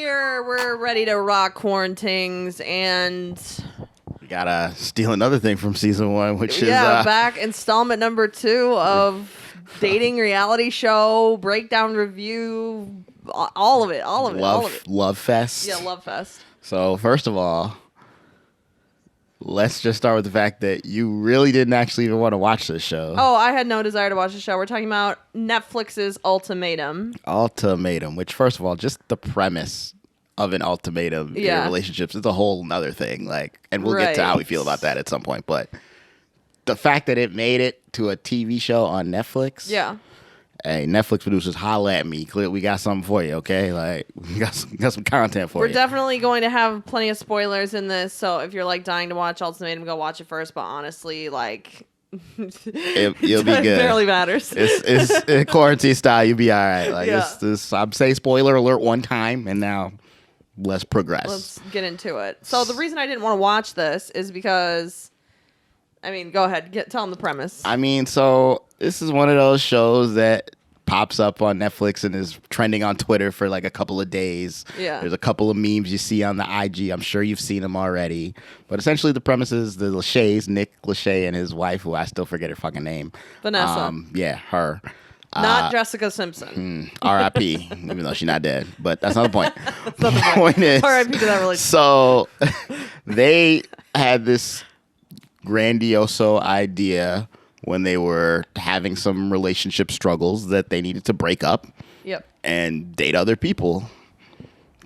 here. We're ready to rock Quarantings, and we gotta steal another thing from season 1, which is back installment number 2 of dating reality show breakdown review. All of it. Love Fest. Yeah, Love Fest. So first of all, let's just start with the fact that you really didn't actually even want to watch this show. Oh, I had no desire to watch the show. We're talking about Netflix's Ultimatum. Ultimatum, which first of all, just the premise of an ultimatum in relationships is a whole nother thing. And we'll get to how we feel about that at some point. But the fact that it made it to a TV show on Netflix. Yeah. Hey, Netflix producers, holla at me. We got something for you, okay? We got some content for you. We're definitely going to have plenty of spoilers in this, so if you're dying to watch Ultimatum, go watch it first. But honestly, you'll be good. It barely matters. It's quarantine style. You'll be all right. I'm saying spoiler alert one time, and now let's progress. Let's get into it. So the reason I didn't want to watch this is because, go ahead. Tell them the premise. So this is one of those shows that pops up on Netflix and is trending on Twitter for a couple of days. Yeah. There's a couple of memes you see on the IG. I'm sure you've seen them already. But essentially the premise is the Lacheys, Nick Lachey and his wife, who I still forget her fucking name. Vanessa. Her. Not Jessica Simpson. R.I.P. Even though she's not dead. But that's not the point. The point is, R.I.P. to that relationship. So they had this grandioso idea when they were having some relationship struggles that they needed to break up and date other people.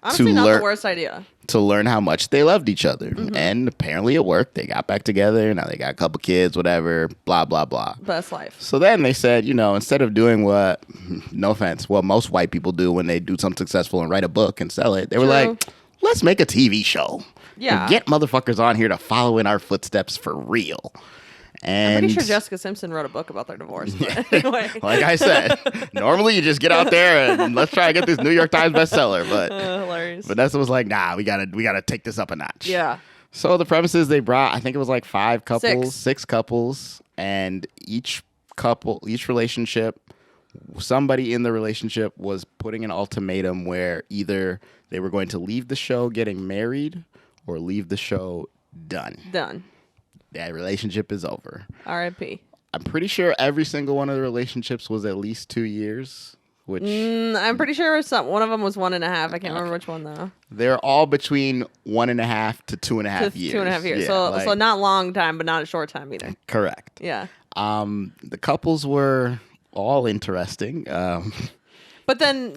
Honestly, not the worst idea. To learn how much they loved each other. Mm-hmm. And apparently it worked. They got back together. Now they got a couple kids, whatever, blah, blah, blah. Best life. So then they said, instead of doing what most white people do when they do something successful and write a book and sell it, they were like, let's make a TV show. Yeah. And get motherfuckers on here to follow in our footsteps for real. And I'm pretty sure Jessica Simpson wrote a book about their divorce. But anyway. Like I said, normally you just get out there and let's try to get this New York Times bestseller. But hilarious. Vanessa was like, nah, we gotta take this up a notch. Yeah. So the premises they brought, I think it was 5 couples, 6 couples, and each relationship, somebody in the relationship was putting an ultimatum where either they were going to leave the show getting married or leave the show done. That relationship is over. R.I.P. I'm pretty sure every single one of the relationships was at least 2 years, which... I'm pretty sure one of them was 1.5. I can't remember which one, though. They're all between 1.5 to 2.5 years. 2.5 years. Yeah, so not long time, but not a short time either. Correct. Yeah. The couples were all interesting. But then,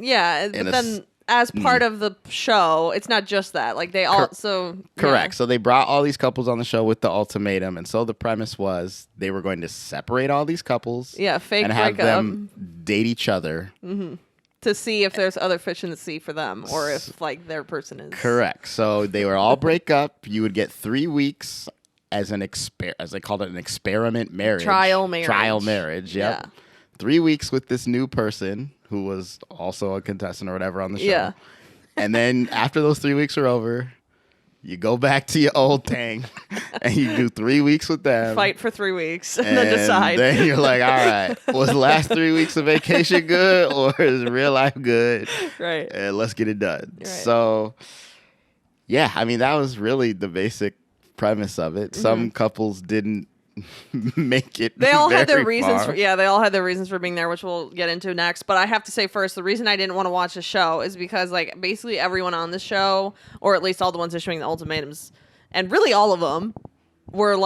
as part of the show, it's not just that. They also... Correct. So they brought all these couples on the show with the ultimatum. And so the premise was they were going to separate all these couples. Yeah, fake and have them date each other. Mm-hmm. To see if there's other fish in the sea for them or if, their person is... Correct. So they would all break up. You would get 3 weeks as as they called it, an experiment marriage. Trial marriage, yep. Yeah. 3 weeks with this new person who was also a contestant or whatever on the show. Yeah. And then after those 3 weeks are over, you go back to your old thing and you do 3 weeks with them. Fight for 3 weeks and then decide. Then you're like, all right, was the last 3 weeks of vacation good or is real life good? Right. And let's get it done. Right. So, yeah, that was really the basic premise of it. Mm-hmm. Some couples didn't make it. They all had their reasons. They all had their reasons for being there, which we'll get into next. But I have to say first, the reason I didn't want to watch the show is because basically everyone on the show, or at least all the ones issuing the ultimatums, and really all of them, were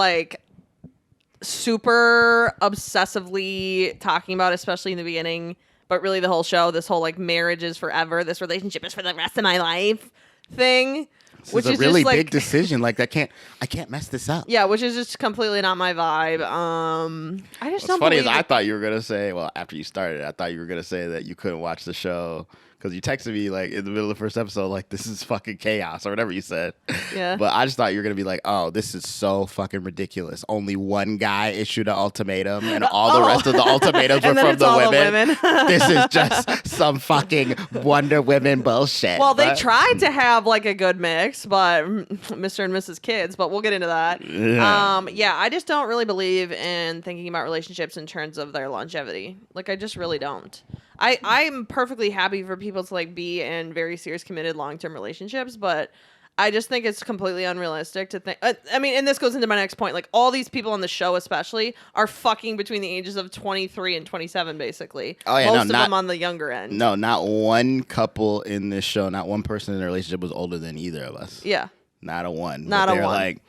super obsessively talking about, especially in the beginning, but really the whole show, this whole marriage is forever, this relationship is for the rest of my life thing. Which is a really big decision. I can't mess this up. Yeah, which is just completely not my vibe. I just don't. What's funny is I thought you were gonna say, after you started, I thought you were gonna say that you couldn't watch the show because you texted me in the middle of the first episode, this is fucking chaos or whatever you said. Yeah. But I just thought you were gonna be like, oh, this is so fucking ridiculous. Only one guy issued an ultimatum, and all the rest of the ultimatums were from the women. This is just some fucking Wonder Women bullshit. Well, they tried to have a good mix, but Mr. and Mrs. Kids. But we'll get into that. Yeah. I just don't really believe in thinking about relationships in terms of their longevity. I just really don't. I'm perfectly happy for people to like be in very serious, committed, long-term relationships, but I just think it's completely unrealistic to think. I mean, and this goes into my next point. Like, all these people on the show, especially, are fucking between the ages of 23 and 27, basically. Oh, yeah, Most of them on the younger end. No, not one couple in this show, not one person in a relationship was older than either of us. Yeah. Not a one. Not a they're one. Like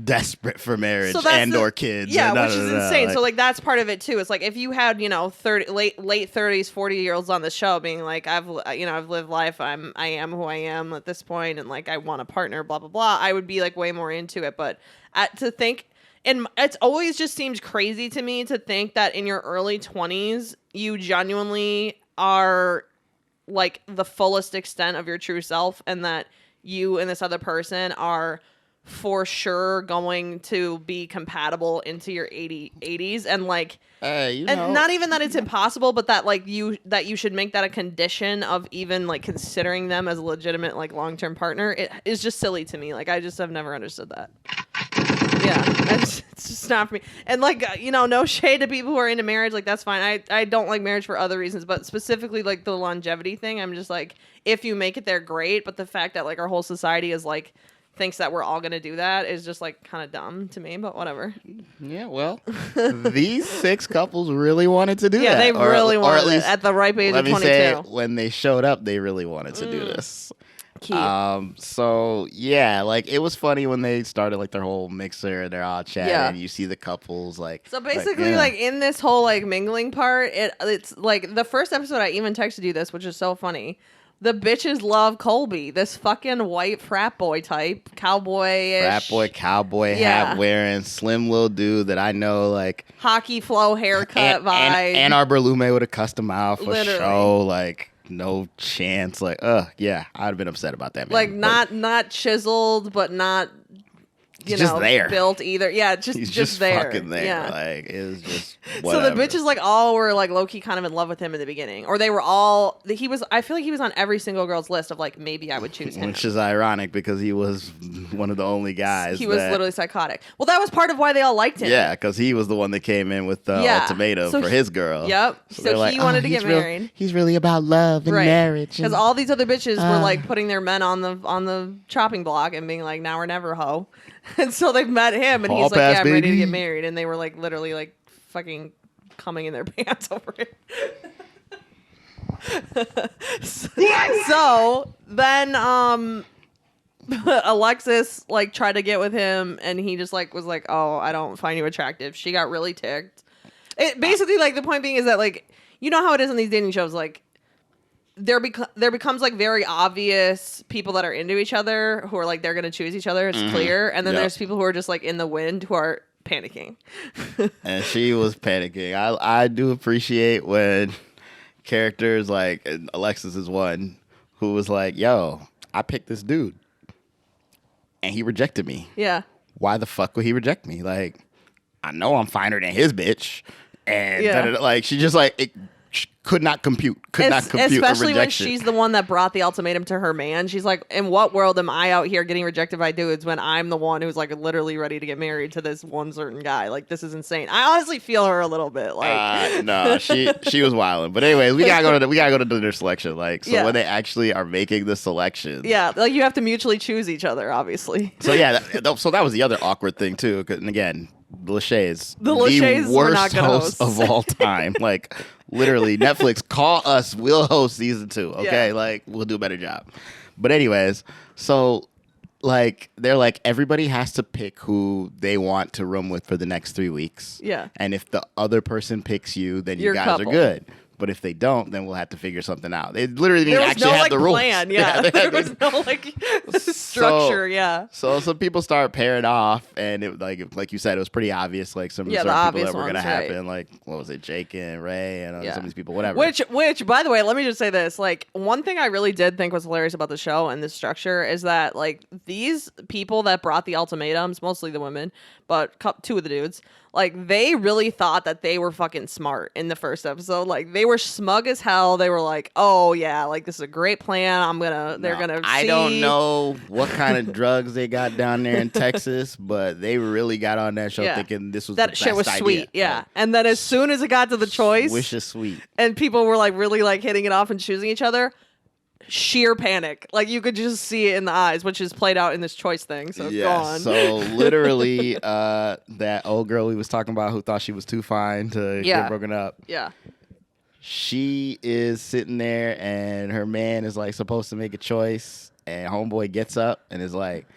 desperate for marriage and or kids. Yeah, and which is insane. So like that's part of it too. It's like if you had, you know, late 30s, 40-year-olds on the show being like, I've lived life. I am who I am at this point, and like I want a partner, blah blah blah. I would be like way more into it. But to think, and it's always just seems crazy to me to think that in your early 20s you genuinely are like the fullest extent of your true self, and that you and this other person are for sure going to be compatible into your 80s, and like and not even that it's impossible, but that like you should make that a condition of even like considering them as a legitimate like long-term partner. It is just silly to me. Like I just have never understood that. Yeah, it's just not for me. And like no shade to people who are into marriage, like that's fine. I don't like marriage for other reasons, but specifically like the longevity thing, I'm just like, if you make it there, great, but the fact that like our whole society is like thinks that we're all gonna do that is just like kind of dumb to me, but whatever. Yeah, well, these 6 couples really wanted to do that. Yeah, they really wanted at least, it at the ripe age of 22. Say, when they showed up, they really wanted to do this. Cute. So yeah, like it was funny when they started like their whole mixer and they're all chatting. Yeah. You see the couples like. So basically, like in this whole like mingling part, it's like the first episode. I even texted you this, which is so funny. The bitches love Colby, this fucking white frat boy type, cowboy-ish. Frat boy, cowboy hat wearing, slim little dude that I know, like hockey flow haircut vibe. Ann Arbor Lume with a custom out for Literally. show, like no chance. Like, yeah, I'd have been upset about that. Man. Like not chiseled, but not just there. Built either. Yeah, he's just there. fucking there. Yeah. Like it was just So whatever. the bitches like all were like low key kind of in love with him in the beginning, or they were all. I feel like he was on every single girl's list of like maybe I would choose him, which is ironic because he was one of the only guys. He was literally psychotic. Well, that was part of why they all liked him. Yeah, because he was the one that came in with the ultimatum for his girl. Yep. So he wanted to get married. He's really about love and marriage. Because all these other bitches were like putting their men on the chopping block and being like, now or never, ho. And so they met him, and he's like, yeah, I'm ready to get married. And they were like literally like fucking coming in their pants over it. So then Alexis like tried to get with him, and he just like was like, oh, I don't find you attractive. She got really ticked. It basically, like, the point being is that, like, you know how it is in these dating shows, like there becomes like very obvious people that are into each other who are like they're gonna choose each other. It's clear, and then there's people who are just like in the wind who are panicking. And she was panicking. I do appreciate when characters like Alexis is one who was like, "Yo, I picked this dude, and he rejected me. Yeah, why the fuck would he reject me? Like, I know I'm finer than his bitch." And like she just like could not compute especially a when she's the one that brought the ultimatum to her man. She's like, in what world am I out here getting rejected by dudes when I'm the one who's like literally ready to get married to this one certain guy? Like, this is insane. I honestly feel her a little bit. Like, no, she was wilding. But anyways, we gotta go to their selection. Like, so when they actually are making the selections, like you have to mutually choose each other, obviously. So so that was the other awkward thing too. And again, Lachey is the Lachey's worst host of all time. Like, literally, Netflix, call us. We'll host season 2. Okay, like we'll do a better job. But anyways, so like they're like everybody has to pick who they want to room with for the next 3 weeks. Yeah, and if the other person picks you, then you guys are good. But if they don't, then we'll have to figure something out. They literally didn't actually have the rules. Plan, there was no like structure. So some people start pairing off, and it like you said, it was pretty obvious. Like some certain people that were going to happen. Like what was it, Jake and Ray, and some of these people, whatever. Which, by the way, let me just say this: like one thing I really did think was hilarious about the show and this structure is that like these people that brought the ultimatums, mostly the women, but 2 of the dudes, Like, they really thought that they were fucking smart in the first episode. Like, they were smug as hell. They were like, oh, yeah, like, this is a great plan. They're gonna see. I don't know what kind of drugs they got down there in Texas, but they really got on that show thinking this was that the shit best was sweet. idea. Yeah. Like, and then as soon as it got to the choice. Wish is sweet. And people were, like, really, like, hitting it off and choosing each other. Sheer panic. Like, you could just see it in the eyes, which is played out in this choice thing. So go on. So literally, that old girl we was talking about who thought she was too fine to get broken up. Yeah. She is sitting there and her man is like supposed to make a choice, and homeboy gets up and is like,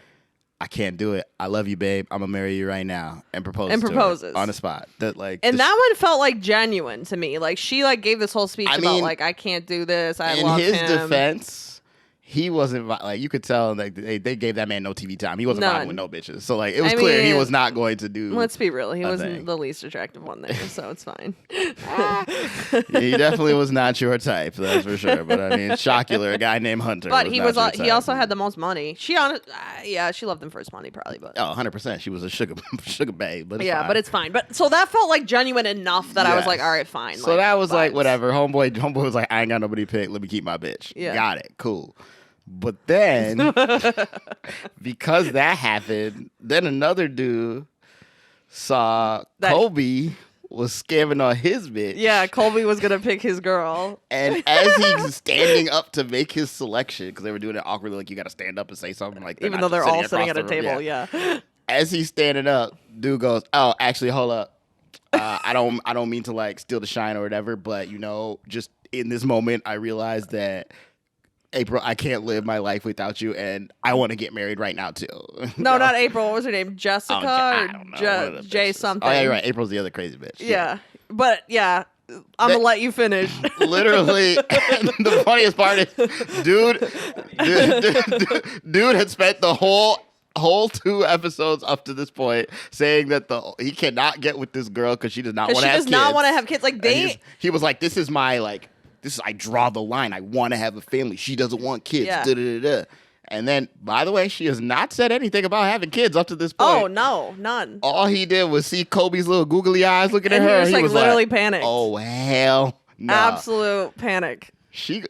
I can't do it. I love you, babe. I'm gonna marry you right now, and proposes to her on the spot. That that one felt like genuine to me. Like, she like gave this whole speech about like, I can't do this. I love him. In his defense, he wasn't like, you could tell like they gave that man no TV time. He wasn't vibing with no bitches. So like it was clear he was not going to do. Let's be real. He wasn't the least attractive one there, so it's fine. He definitely was not your type, that's for sure. But I mean, Shockula, a guy named Hunter. But he also had the most money. She loved him for his money probably. But 100%, she was a sugar babe. But but it's fine. But so that felt like genuine enough that I was like, all right, fine. So like, that was vibes. Like whatever. Homeboy was like, I ain't got nobody to pick. Let me keep my bitch. Yeah, got it. Cool. But then, because that happened, then another dude saw Colby was scamming on his bitch. Yeah, Colby was going to pick his girl. And as he's standing up to make his selection, because they were doing it awkwardly, like you got to stand up and say something like that. Even though they're all sitting at a table, yeah. As he's standing up, dude goes, oh, actually, hold up. I don't mean to like steal the shine or whatever, but you know, just in this moment, I realized that April, I can't live my life without you, and I want to get married right now too. No, not April. What was her name? Jessica or Jay something? Oh yeah, you're right. April's the other crazy bitch. Yeah. But yeah, I'm gonna let you finish. Literally, and the funniest part is, dude had spent the whole 2 episodes up to this point saying that he cannot get with this girl because she does not want to have kids. She does not want to have kids. Like he was like, this is my like. I draw the line. I want to have a family. She doesn't want kids. Yeah. And then, by the way, she has not said anything about having kids up to this point. Oh, no, none. All he did was see Kobe's little googly eyes looking at her. He was literally panicked. Oh, hell no. Absolute panic. He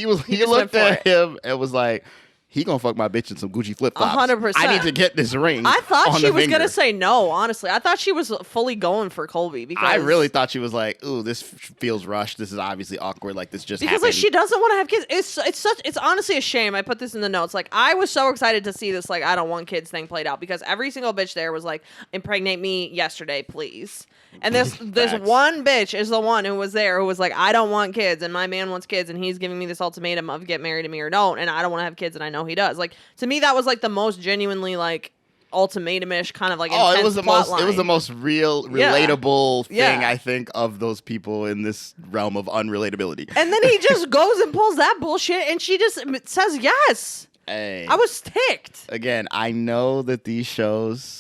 looked at him and was like, he gonna fuck my bitch in some Gucci flip flops. 100%. I need to get this ring. I thought she was gonna say no. Honestly, I thought she was fully going for Colby because I really thought she was like, "Ooh, this feels rushed. This is obviously awkward. Like this just happened." Like she doesn't want to have kids. It's honestly a shame. I put this in the notes. Like I was so excited to see this like I don't want kids thing played out because every single bitch there was like, impregnate me yesterday, please. And this one bitch is the one who was there who was like, I don't want kids and my man wants kids and he's giving me this ultimatum of get married to me or don't, and I don't want to have kids and I know he does. Like to me that was like the most genuinely like ultimatum-ish kind of like intense it was the most line. It was the most real relatable thing I think of those people in this realm of unrelatability. And then he just goes and pulls that bullshit and she just says yes. Hey. I was ticked. Again, I know that these shows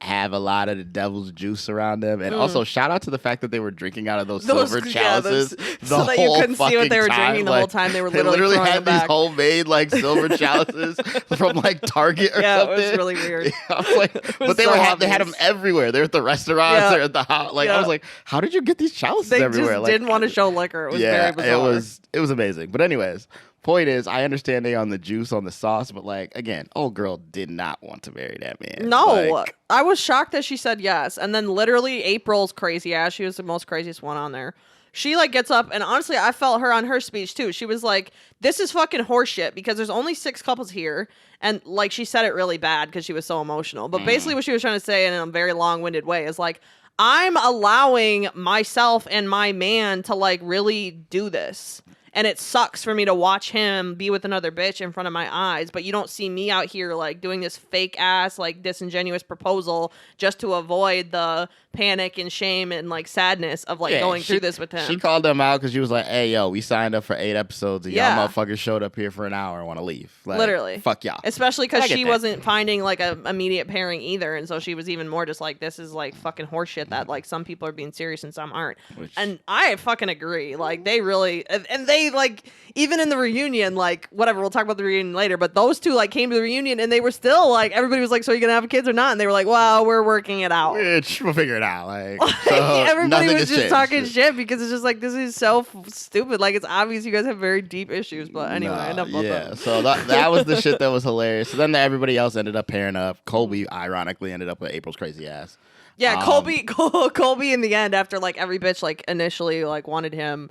have a lot of the devil's juice around them, and also shout out to the fact that they were drinking out of those silver chalices so that you couldn't see what they were drinking the whole time. They were literally had these homemade like silver chalices from like Target or something. Yeah, it was really weird. I was like, but they had them everywhere. They're at the restaurants. They're at the house. Like I was like, how did you get these chalices everywhere? They just didn't want to show liquor. It was very bizarre. It was amazing. But anyways. Point is, I understand they on the juice, on the sauce, but like again, old girl did not want to marry that man. No, I was shocked that she said yes, and then literally April's crazy ass. She was the most craziest one on there. She like gets up, and honestly, I felt her on her speech too. She was like, "This is fucking horseshit because there's only 6 couples here," and like she said it really bad because she was so emotional. But basically, what she was trying to say in a very long-winded way is like, I'm allowing myself and my man to like really do this. And it sucks for me to watch him be with another bitch in front of my eyes, but you don't see me out here like doing this fake ass, like disingenuous proposal just to avoid the panic and shame and like sadness of like going through this with him. She called them out because she was like, "Hey, yo, we signed up for 8 episodes and y'all motherfuckers showed up here for an hour and want to leave." Like, literally, fuck y'all. Especially because she wasn't finding like a immediate pairing either, and so she was even more just like, "This is like fucking horseshit that like some people are being serious and some aren't." And I fucking agree. Like they really, and they literally like even in the reunion, like whatever, we'll talk about the reunion later, but those two like came to the reunion and they were still like everybody was like, so are you gonna have kids or not? And they were like, well, we're working it out. We'll figure it out. Like so everybody was just talking shit because it's just like this is so stupid. Like it's obvious you guys have very deep issues, but anyway, enough about that. So that was the shit that was hilarious. So then everybody else ended up pairing up. Colby ironically ended up with April's crazy ass. Yeah, Colby in the end, after like every bitch like initially like wanted him,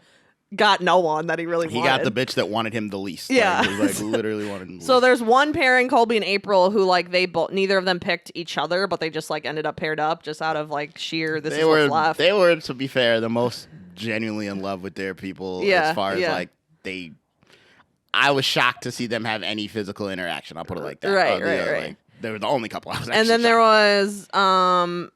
got no one that he really wanted. He got the bitch that wanted him the least. Yeah. Like literally wanted him the least. So there's one pairing, Colby and April, who like they both neither of them picked each other, but they just like ended up paired up just out of like sheer what's left. They were, to be fair, the most genuinely in love with their people as far as like I was shocked to see them have any physical interaction. I'll put it like that. Right. Like, they were the only couple I was actually And then there shocked. was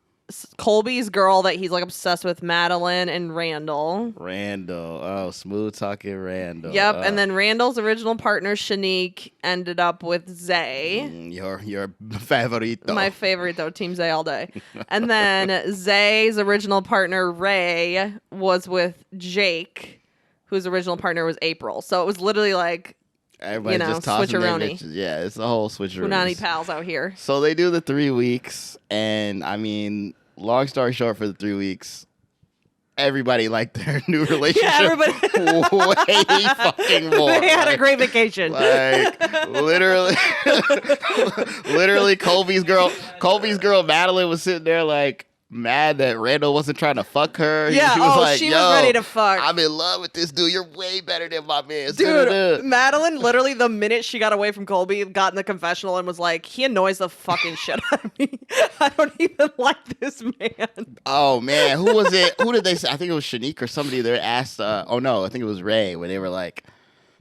Colby's girl that he's like obsessed with, Madeline and Randall. Oh, smooth talking Randall. Yep, and then Randall's original partner Shanique ended up with Zay. Your favorito. My favorito, Team Zay all day. And then Zay's original partner Ray was with Jake, whose original partner was April. So it was literally like everybody just tossing their switcheroni. bitches. Yeah, it's the whole switcheroo. Punani pals out here. So they do the 3 weeks, and I mean, long story short, for the 3 weeks, everybody liked their new relationship. Yeah, everybody way fucking more. They had a great vacation. Like literally, Colby's girl Madeline was sitting there like mad that Randall wasn't trying to fuck her. Yeah, she was like, she was ready to fuck. I'm in love with this dude. You're way better than my man. Dude, Madeline, literally the minute she got away from Colby, got in the confessional and was like, he annoys the fucking shit out of me. I don't even like this man. Oh, man. Who was it? Who did they say? I think it was Shanique or somebody there asked, oh, no, I think it was Ray, where they were like,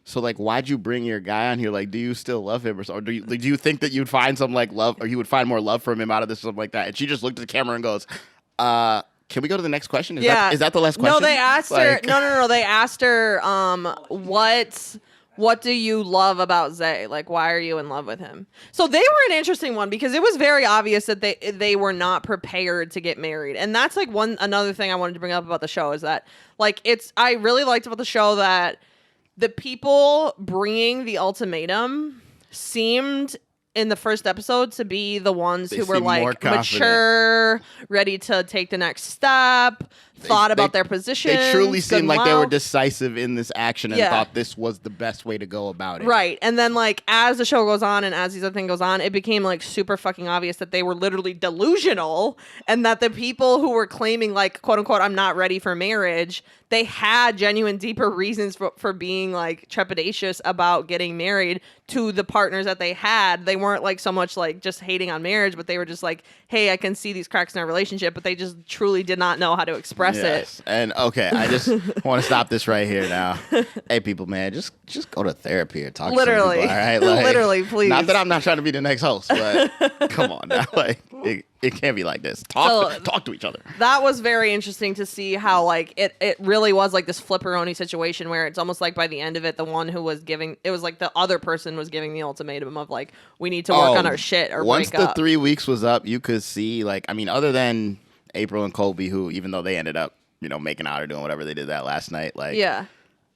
so, like, why'd you bring your guy on here? Like, do you still love him? Or do you think that you'd find some, like, love, or you would find more love from him out of this or something like that? And she just looked at the camera and goes, can we go to the next question? Is that the last question? No, they asked her. No. They asked her, what do you love about Zay? Like, why are you in love with him? So they were an interesting one because it was very obvious that they were not prepared to get married. And that's like another thing I wanted to bring up about the show is that like I really liked about the show that the people bringing the ultimatum seemed in the first episode to be the ones who were like mature, ready to take the next step, thought about their position. They truly seemed like they were decisive in this action and thought this was the best way to go about it. Right. And then like as the show goes on and as these other thing goes on, it became like super fucking obvious that they were literally delusional and that the people who were claiming like quote unquote I'm not ready for marriage, they had genuine deeper reasons for being like trepidatious about getting married to the partners that they had. They weren't like so much like just hating on marriage, but they were just like, hey, I can see these cracks in our relationship, but they just truly did not know how to express it. And okay, I just want to stop this right here now. Hey, people, man, just go to therapy or talk to some people, all right? Like, literally, please. Not that I'm not trying to be the next host, but come on now. Like, it can't be like this. Talk to each other. That was very interesting to see how like it really was like this flipperoni situation where it's almost like by the end of it, the one who was giving it was like the other person was giving the ultimatum of like we need to work on our shit or once break up. The 3 weeks was up, you could see like I mean, other than April and Colby, who even though they ended up making out or doing whatever they did that last night, like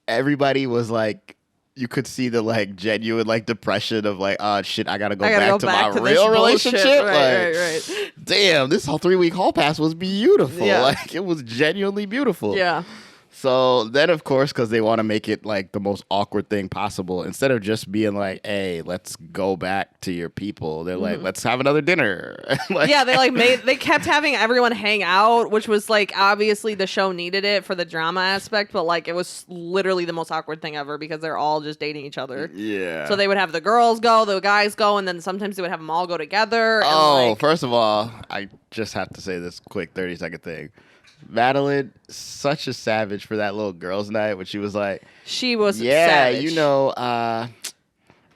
everybody was like. You could see the like genuine like depression of like, oh shit, I gotta go back to my real relationship. Right. Damn, this whole 3 week hall pass was beautiful. Yeah. Like it was genuinely beautiful. Yeah. So then, of course, because they want to make it like the most awkward thing possible, instead of just being like, "Hey, let's go back to your people," they're like, "Let's have another dinner." Like, yeah, they kept having everyone hang out, which was like obviously the show needed it for the drama aspect, but like it was literally the most awkward thing ever because they're all just dating each other. Yeah. So they would have the girls go, the guys go, and then sometimes they would have them all go together. And first of all, I just have to say this quick 30-second thing. Madeline, such a savage for that little girls' night when she was like, savage.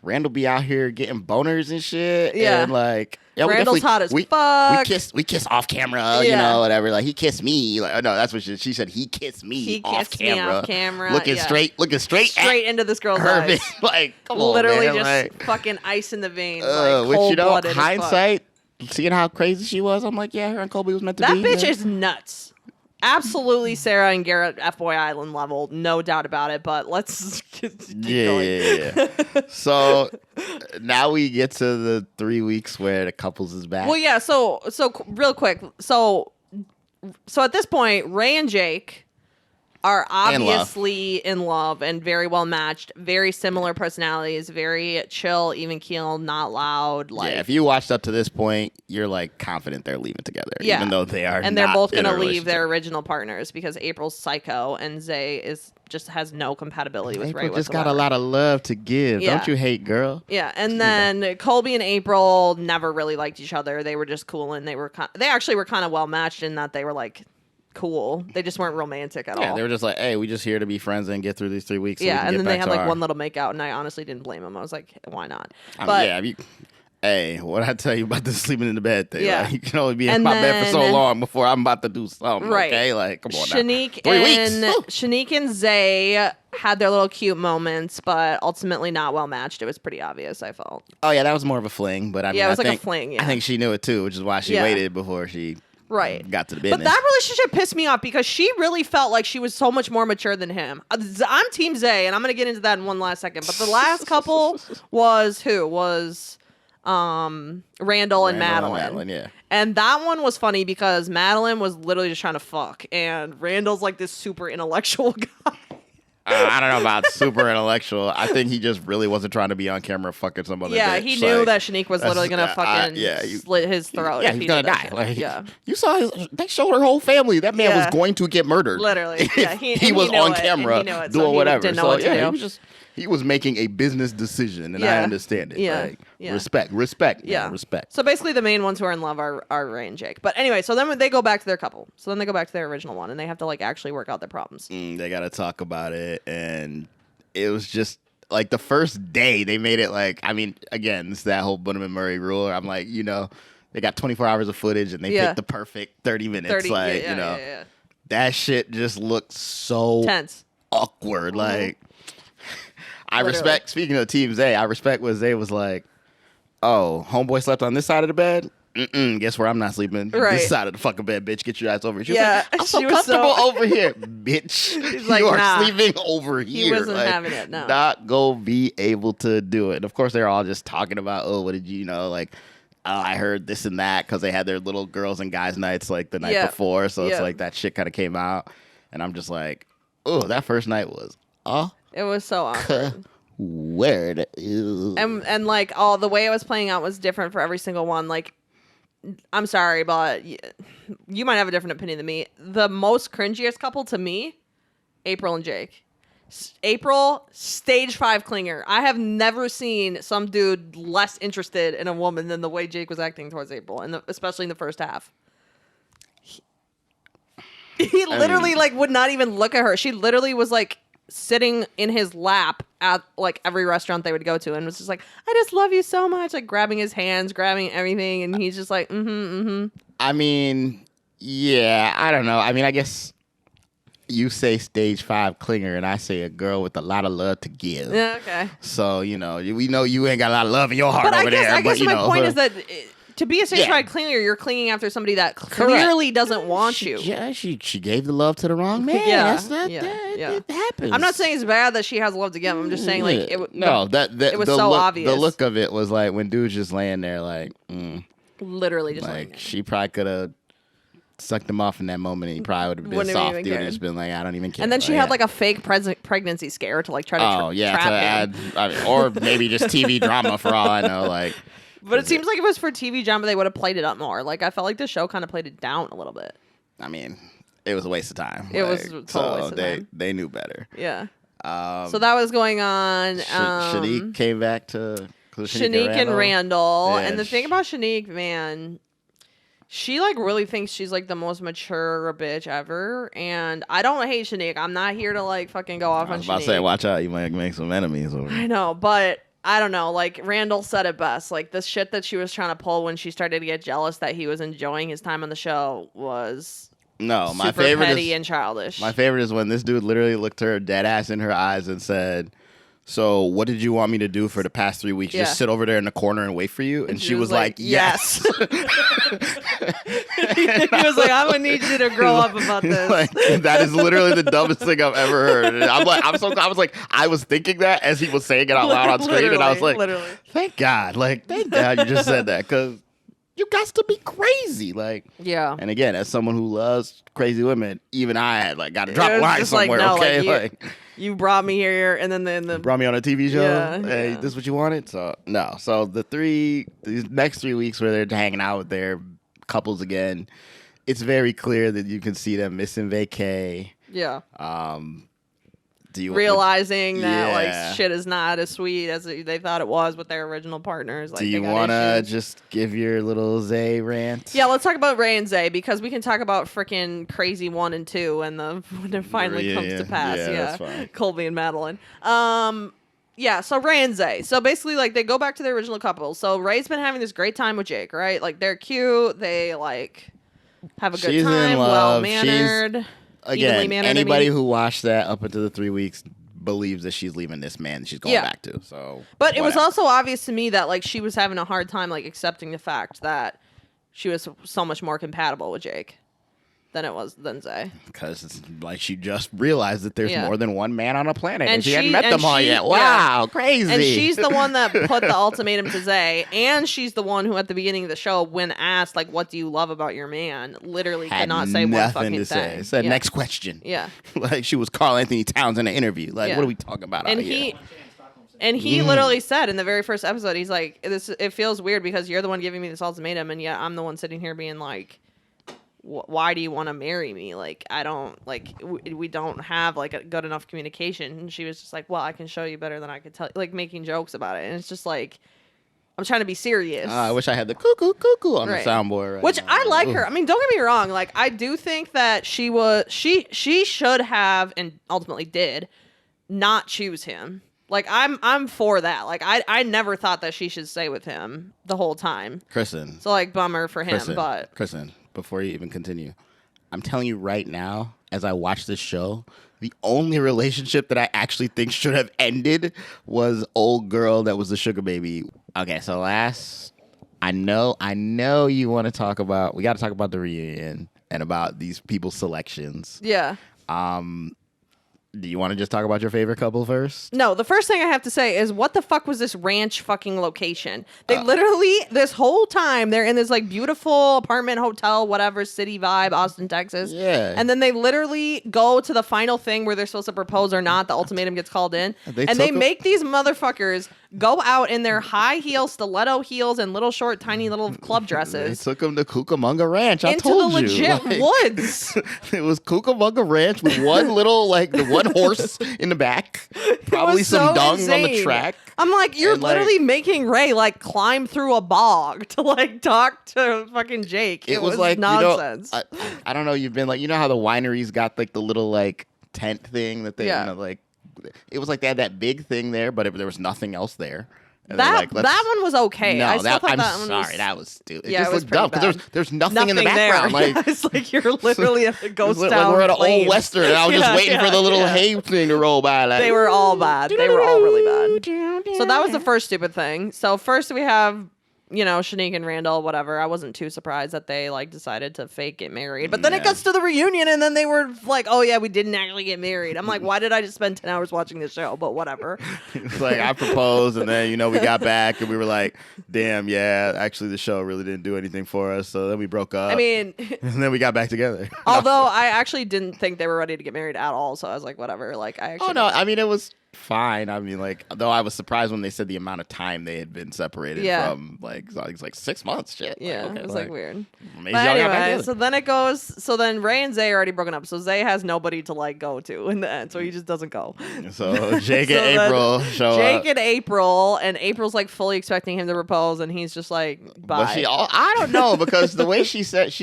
Randall be out here getting boners and shit. Yeah. And like, Randall's hot as fuck. We kiss off camera, whatever. Like he kissed me. Like, no, that's what she said. He kissed me off camera. Looking straight into this girl's eyes. Like, come on, literally man. just like, fucking ice in the veins. Like, hindsight, seeing how crazy she was, I'm like, yeah, her and Colby was meant to be. That bitch is nuts. Absolutely Sarah and Garrett F-Boy Island level, no doubt about it, but let's keep going. Yeah. So now we get to the 3 weeks where the couples is back. Well, yeah, so real quick. So at this point, Ray and Jake are obviously in love and very well matched, very similar personalities, very chill, even keel, not loud. Like, yeah, if you watched up to this point, you're like confident they're leaving together, even though they are. And they're both going to leave their original partners because April's psycho and Zay just has no compatibility with Ray. April just got a lot of love to give. Yeah. Don't you hate, girl? Yeah, and then Colby and April never really liked each other. They were just cool, and they actually were kind of well matched in that they were like cool. They just weren't romantic at all. Yeah, they were just like, hey, we just here to be friends and get through these 3 weeks. So yeah, and then they had like one little make out, and I honestly didn't blame them. I was like, why not? Hey, what I tell you about the sleeping in the bed thing? Yeah. Like, you can only be in my bed for so long before I'm about to do something. Right. Okay, like come on. Shanique now. 3 weeks. Shanique and Zay had their little cute moments, but ultimately not well matched. It was pretty obvious, I felt. Oh yeah, that was more of a fling, but I mean, it was I like think, a fling. Yeah. I think she knew it too, which is why she waited before she got to the business. But that relationship pissed me off because she really felt like she was so much more mature than him. I'm Team Zay, and I'm going to get into that in one last second. But the last couple was who? Was Randall and Madeline. Yeah. And that one was funny because Madeline was literally just trying to fuck, and Randall's like this super intellectual guy. I don't know about super intellectual. I think he just really wasn't trying to be on camera fucking some other bitch. Yeah, he knew that Shanique was literally gonna fucking slit his throat. Yeah, if he's he gonna did die. that. Like, yeah, you saw they showed her whole family. That man was going to get murdered. Literally, yeah. He was on camera doing whatever. So yeah, he was making a business decision, and I understand it. Yeah. Like, respect. Yeah, man, respect. So basically, the main ones who are in love are Ray and Jake. But anyway, so then they go back to their couple. So then they go back to their original one, and they have to like actually work out their problems. They got to talk about it, and it was just like the first day they made it like, I mean, again, it's that whole Bunham and Murray rule. I'm like, they got 24 hours of footage and they picked the perfect 30 minutes. That shit just looked so tense, awkward. Like, I respect, speaking of Team Zay, I respect what Zay was like, oh, homeboy slept on this side of the bed? Guess where I'm not sleeping? This side of the fucking bed, bitch. Get your ass over here. She was like, I'm so comfortable over here, bitch. Like, you are sleeping over here. He wasn't having it, no. Not gonna be able to do it. And of course, they're all just talking about, oh, what did you know? Like, oh, I heard this and that because they had their little girls and guys nights like the night before. So it's like that shit kind of came out. And I'm just like, oh, that first night was it was so awkward. Weird. And like the way it was playing out was different for every single one. Like, I'm sorry, but you might have a different opinion than me. The most cringiest couple to me, April and Jake. April, stage 5 clinger. I have never seen some dude less interested in a woman than the way Jake was acting towards April, and especially in the first half. He literally would not even look at her. She literally was like sitting in his lap at like every restaurant they would go to and was just like, I just love you so much, like grabbing his hands, grabbing everything, and he's just like, I mean, yeah, I don't know. I mean, I guess you say stage 5 clinger and I say a girl with a lot of love to give. Yeah, okay. So, we know you ain't got a lot of love in your heart over there. I guess my point is that to be a stage 5 clinger, you're clinging after somebody that clearly doesn't want you. Yeah, she gave the love to the wrong man. It happens. I'm not saying it's bad that she has love to give. I'm just saying like it was so look, obvious. The look of it was like when dude's just laying there like, literally just like she probably could have sucked him off in that moment and he probably would have been soft dude and just been like, I don't even care. And then she had like a fake pregnancy scare to like try to trap him. Or maybe just TV drama for all I know. Like, but it seems like if it was for TV drama, they would have played it up more. Like, I felt like the show kind of played it down a little bit. I mean, it was a waste of time. It was a total waste of time. They knew better. Yeah. So that was going on. Shanique came back to Shanique and Randall. Yeah, and the thing about Shanique, man, she like really thinks she's like the most mature bitch ever. And I don't hate Shanique. I'm not here to like fucking go off on Shanique. I was about to say, watch out. You might make some enemies over here. I know, but I don't know. Like, Randall said it best. Like, the shit that she was trying to pull when she started to get jealous that he was enjoying his time on the show was my favorite petty and childish. My favorite is when this dude literally looked her dead ass in her eyes and said, so what did you want me to do for the past 3 weeks? Yeah. Just sit over there in the corner and wait for you? And she was like, yes. He was like, I'm going to need you to grow up about this. Like, that is literally the dumbest thing I've ever heard. And I was thinking that as he was saying it out loud on screen. And I was like, thank God you just said that. Because you got to be crazy. Like, yeah. And again, as someone who loves crazy women, even I had got to drop a line somewhere. You brought me here, and then brought me on a TV show. Yeah, hey, this is what you wanted? So no. So these next 3 weeks where they're hanging out with their couples again, it's very clear that you can see them missing vacay. Yeah. Realizing that shit is not as sweet as they thought it was with their original partners. Do you want to just give your little Zay rant? Yeah, let's talk about Ray and Zay because we can talk about freaking Crazy 1 and 2 and when it finally comes to pass. Yeah, that's fine. Colby and Madeline. Yeah, so Ray and Zay. So basically, they go back to their original couple. So Ray's been having this great time with Jake, right? They're cute. They have a good time. Well mannered. Again, anybody who watched that up until the 3 weeks believes that she's leaving this man that she's going back to. So, but it was also obvious to me that she was having a hard time accepting the fact that she was so much more compatible with Jake than Zay. Because it's she just realized that there's more than one man on a planet, and she hadn't met them all yet. Wow, crazy! And she's the one that put the ultimatum to Zay, and she's the one who, at the beginning of the show, when asked "What do you love about your man?" literally could not say one fucking thing. Said next question. Yeah, she was Carl Anthony Towns in an interview. What are we talking about? And he literally said in the very first episode, he's like, it feels weird because you're the one giving me this ultimatum, and yet I'm the one sitting here being like, why do you want to marry me? I don't we don't have a good enough communication. And she was just like, well, I can show you better than I could tell you, making jokes about it. And it's just I'm trying to be serious. I wish I had the cuckoo on the soundboard. Right, which now. I like her. I mean, don't get me wrong. I do think that she should have, and ultimately did, not choose him. I'm for that. I never thought that she should stay with him the whole time. Kristen. So bummer for him, but Kristen, before you even continue, I'm telling you right now, as I watch this show, the only relationship that I actually think should have ended was old girl that was the sugar baby. Okay, so I know you want to talk about, we got to talk about the reunion and about these people's selections. Yeah. Do you want to just talk about your favorite couple first? No, the first thing I have to say is what the fuck was this ranch fucking location? They literally, this whole time, they're in this beautiful apartment, hotel, whatever, city vibe, Austin, Texas. Yeah. And then they literally go to the final thing where they're supposed to propose or not. The ultimatum gets called in. They make these motherfuckers go out in their high heel, stiletto heels, and little short, tiny little club dresses. They took them to Cucamonga Ranch. I told you. Into the legit woods. It was Cucamonga Ranch with one little, one horse in the back. Probably some dung on the track. I'm you're literally making Ray climb through a bog to talk to fucking Jake. It was nonsense. I don't know. You've been you know how the wineries got the little tent thing that they it was they had that big thing there, but there was nothing else there. And that one was okay. No, I'm sorry, that was stupid. It just looked dumb because there's nothing in the background. It's you're literally at the ghost town. We're at an old western, and I was just waiting for the little hay thing to roll by. They were all bad. They were all really bad. So that was the first stupid thing. So first we have, Shanique and Randall, whatever. I wasn't too surprised that they decided to fake get married. But then it gets to the reunion and then they were oh yeah, we didn't actually get married. I'm why did I just spend 10 hours watching this show? But whatever. It's I proposed and then, we got back and we were damn, yeah, actually the show really didn't do anything for us. So then we broke up. I mean, and then we got back together. Although I actually didn't think they were ready to get married at all. So I was whatever. It was fine. I mean, though I was surprised when they said the amount of time they had been separated from, it's 6 months. Shit. Yeah, okay, it was weird. But anyway, so then it goes. So then Ray and Zay are already broken up. So Zay has nobody to go to in the end. So he just doesn't go. So Jake and April show Jake and April's fully expecting him to propose, and he's just bye. But I don't know because the way she said,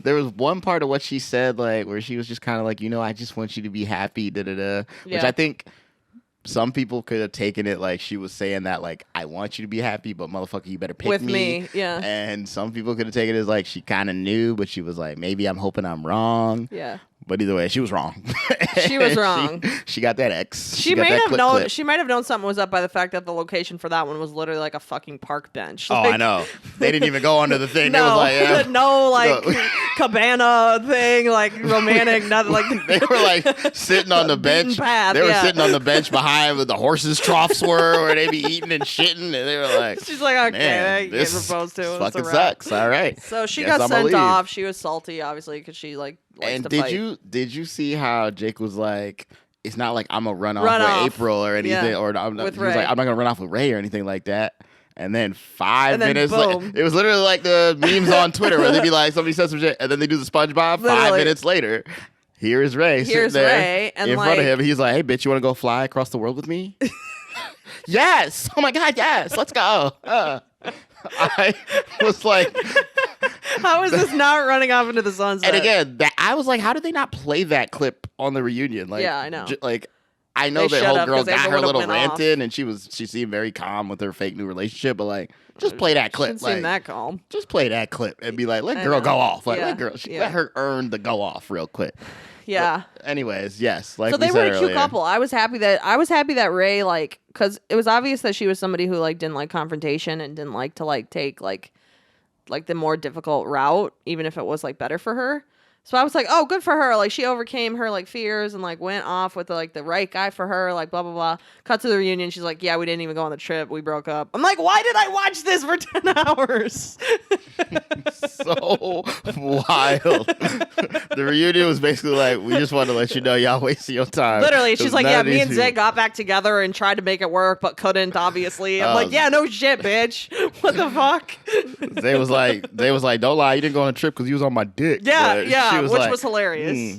there was one part of what she said where she was just kind of I just want you to be happy, which I think. Some people could have taken it she was saying that I want you to be happy, but motherfucker, you better pick with me. Yeah. And some people could have taken it as she kind of knew, but she was maybe I'm hoping I'm wrong. Yeah. But either way, she was wrong. She was wrong. She got that X. She might have known. She might have known something was up by the fact that the location for that one was literally like a fucking park bench. Oh, I know. They didn't even go under the thing. No, they was like, no, cabana thing, like romantic, nothing. Like they were like sitting on the bench. Path, they were sitting on the bench behind where the horses' troughs were, where they be eating and shitting, and they were like, she's like, okay, this get proposed to. fucking sucks. All right. So she got sent off. She was salty, obviously, because she like. And did you see how Jake was like, it's not like I'm gonna run off with April or anything, or he was like, I'm not gonna run off with Ray or anything like that. And then 5 minutes later, it was literally like the memes on Twitter where they'd be like, somebody says some shit, and then they do the SpongeBob. Literally. 5 minutes later, here is Ray sitting there and in front of him. He's like, hey, bitch, you want to go fly across the world with me? Yes. Oh my God, yes. Let's go. I was like, how is this not running off into the sunset? And again, I was like, how did they not play that clip on the reunion? Like, yeah, I know. I know that whole girl got her little rant in, and she seemed very calm with her fake new relationship, but like, just play that clip. She didn't seem that calm. Just play that clip and be like, let girl go off. Like, let her earn the go off real quick. Yeah. But anyways, yes. Like so they were a cute couple. I was happy that Ray, like, because it was obvious that she was somebody who like didn't like confrontation and didn't like to like take like the more difficult route, even if it was like better for her. So I was like, oh, good for her. Like, she overcame her like fears and like went off with the right guy for her. Like, blah blah blah. Cut to the reunion. She's like, yeah, we didn't even go on the trip. We broke up. I'm like, why did I watch this for 10 hours? So wild. The reunion was basically like, we just want to let you know y'all wasting your time. Literally, she's like, yeah, me and Zay got back together and tried to make it work, but couldn't. Obviously, I'm like, yeah, no shit, bitch. What the fuck? Zay was like, don't lie, you didn't go on a trip because you was on my dick. Yeah, yeah. Which was hilarious.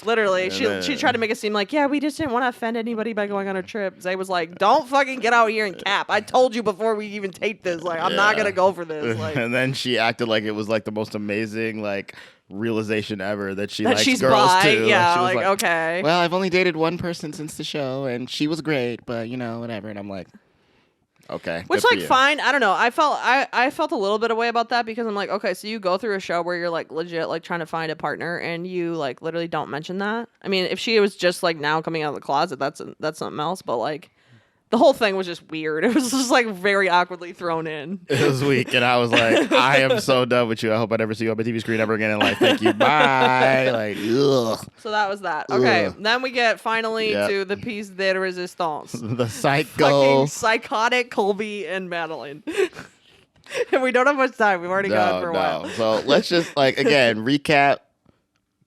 Literally, she tried to make it seem like, yeah, we just didn't want to offend anybody by going on a trip. Zay was like, don't fucking get out here and cap. I told you before we even taped this. Like, I'm not gonna go for this. Like, and then she acted like it was like the most amazing like realization ever that likes she's girls bi. too. Yeah, she was like, okay. Well, I've only dated one person since the show, and she was great, but whatever. And I'm like, okay. Which, like, fine. I don't know. I felt a little bit away about that because I'm like, okay, so you go through a show where you're like legit like trying to find a partner and you like literally don't mention that. I mean, if she was just like now coming out of the closet, that's something else. But like, the whole thing was just weird. It was just like very awkwardly thrown in. It was weak, and I was like, I am so done with you. I hope I never see you on my TV screen ever again in life. Thank you. Bye. Like, ugh. So that was that. Okay, then we get finally to the piece de resistance. The fucking psychotic Colby and Madeline. And we don't have much time. We've already gone for a while. So let's just like again recap.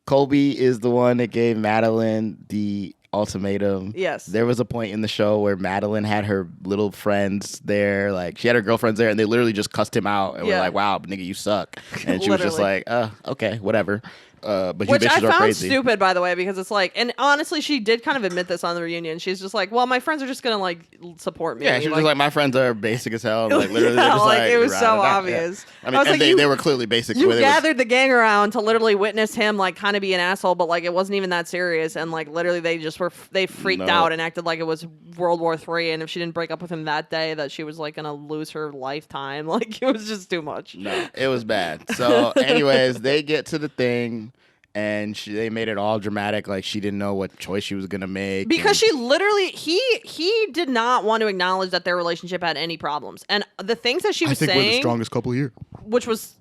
Colby is the one that gave Madeline the ultimatum. Yes. There was a point in the show where Madeline had her little friends there. Like, she had her girlfriends there, and they literally just cussed him out. And were like, wow, nigga, you suck. And she was just like, okay, whatever. But which you bitches I found are crazy. stupid, by the way, because it's like, and honestly, she did kind of admit this on the reunion. She's just like, well, my friends are just gonna like support me. Yeah, she was like, my friends are basic as hell. Like, literally, yeah, just like it was so obvious. Yeah. I mean, they were clearly basic. You gathered the gang around to literally witness him like kind of be an asshole, but like it wasn't even that serious. And like literally, they freaked out and acted like it was World War III. And if she didn't break up with him that day, that she was like gonna lose her lifetime. Like, it was just too much. No, it was bad. So, anyways, they get to the thing. And they made it all dramatic, like she didn't know what choice she was gonna make. Because she literally, he did not want to acknowledge that their relationship had any problems. And the things that she was saying, we're the strongest couple here, which was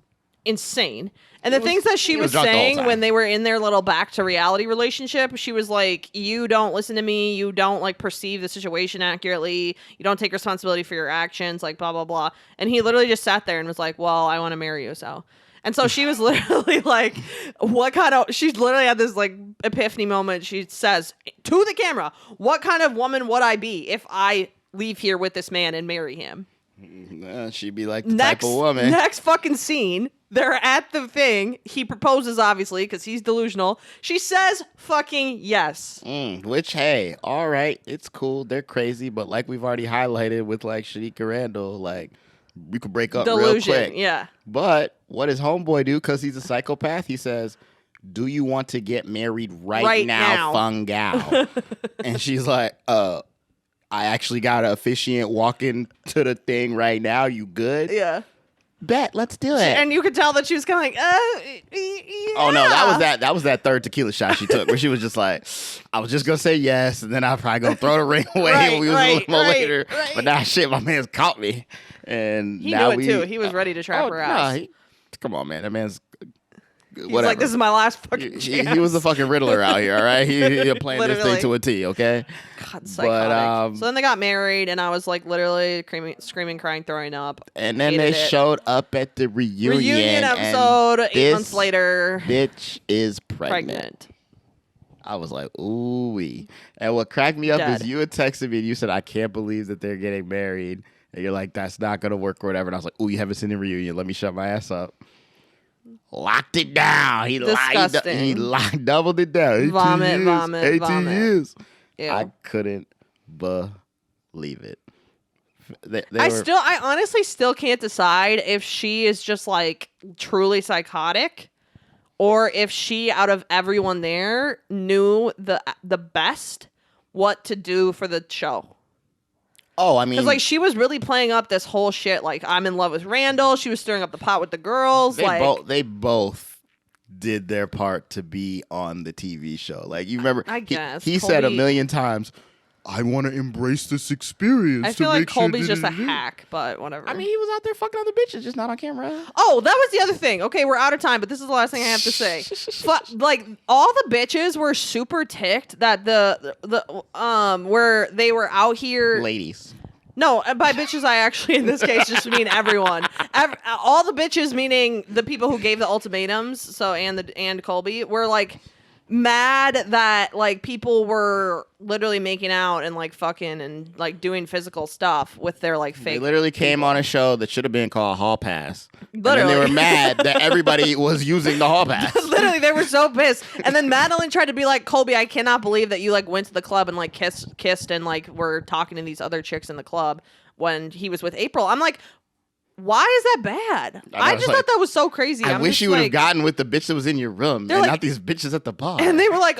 insane. And the things that she was saying when they were in their little back to reality relationship, she was like, you don't listen to me, you don't like perceive the situation accurately, you don't take responsibility for your actions, like blah blah blah. And he literally just sat there and was like, well, I want to marry you, so. And so she was literally like, she literally had this like epiphany moment. She says to the camera, what kind of woman would I be if I leave here with this man and marry him? She'd be like the type of woman. Next fucking scene, they're at the thing. He proposes, obviously, because he's delusional. She says fucking yes. Which, hey, all right, it's cool. They're crazy. But like we've already highlighted with like Shanika Randall, like, you could break up real quick. Yeah. But what does homeboy do? Because he's a psychopath. He says, do you want to get married right now, fun gal? And she's like, I actually got an officiant walking to the thing right now. You good? Yeah. Bet, let's do it. And you could tell that she was kind of like, yeah. Oh no, that was that third tequila shot she took, where she was just like, I was just gonna say yes, and then I'm probably gonna throw the ring away when we was a little more later. Right. But now shit, my man's caught me, and he now knew it too. He was ready to trap her ass. Come on, man, that man's. He's like, this is my last fucking chance. He was the fucking Riddler out here, all right? He playing this thing to a T, okay? God, psychotic. So then they got married, and I was like literally screaming, crying, throwing up. And then they showed up at the reunion episode 8 months later. Bitch is pregnant. I was like, ooh-wee. And what cracked me up is you had texted me, and you said, I can't believe that they're getting married. And you're like, that's not going to work or whatever. And I was like, ooh, you haven't seen the reunion. Let me shut my ass up. Locked it down. He doubled it down. Vomit. 18 years. Ew. I couldn't believe it. I honestly still can't decide if she is just like truly psychotic, or if she, out of everyone there, knew the best what to do for the show. Oh, I mean, because like she was really playing up this whole shit. Like, I'm in love with Randall. She was stirring up the pot with the girls. They both did their part to be on the TV show. Like, you remember? I guess he said a million times, "I want to embrace this experience." I feel like Colby's just a hack, but whatever. I mean, he was out there fucking other bitches, just not on camera. Oh, that was the other thing. Okay, we're out of time, but this is the last thing I have to say. But like, all the bitches were super ticked that the where they were out here. Ladies. No, by bitches, I actually in this case just mean everyone. All the bitches, meaning the people who gave the ultimatums. So and Colby were like mad that like people were literally making out and like fucking and like doing physical stuff with their like fake. They literally came on a show that should have been called Hall Pass. Literally. And they were mad that everybody was using the Hall Pass. Literally, they were so pissed. And then Madeline tried to be like, Colby, I cannot believe that you like went to the club and like kissed and like were talking to these other chicks in the club when he was with April. I'm like, why is that bad? I just thought that was so crazy. I wish you would have gotten with the bitch that was in your room and not these bitches at the bar. And they were like,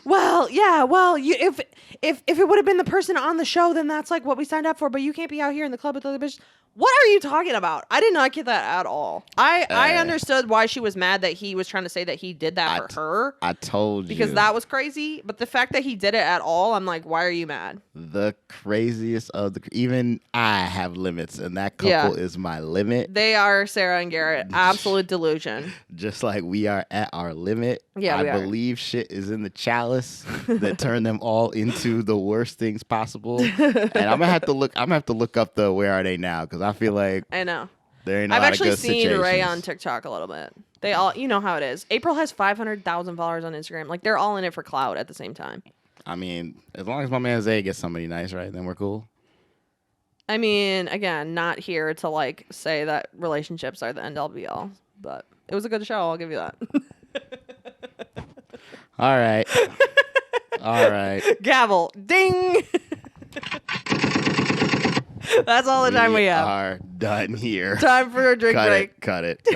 well, yeah, well, if it would have been the person on the show, then that's like what we signed up for. But you can't be out here in the club with other bitches. What are you talking about? I did not get that at all. I understood why she was mad that he was trying to say that he did that for her. I told you. Because that was crazy. But the fact that he did it at all, I'm like, why are you mad? The craziest of even I have limits, and that couple is my limit. They are Sarah and Garrett. Absolute delusion. Just like we are at our limit. Yeah, I believe shit is in the chalice that turned them all into the worst things possible. And I'm gonna have to look up the where are they now, because I feel like I know there ain't I've a lot actually of good seen situations. Ray on TikTok a little bit. They all, you know how it is. April has 500,000 followers on Instagram. Like, they're all in it for clout at the same time. I mean, as long as my man Zay gets somebody nice, right, then we're cool. I mean, again, not here to like say that relationships are the end all be all, but it was a good show. I'll give you that. All right. All right. Gavel. Ding. That's all the time we have. We are done here. Time for a drink break. Cut it.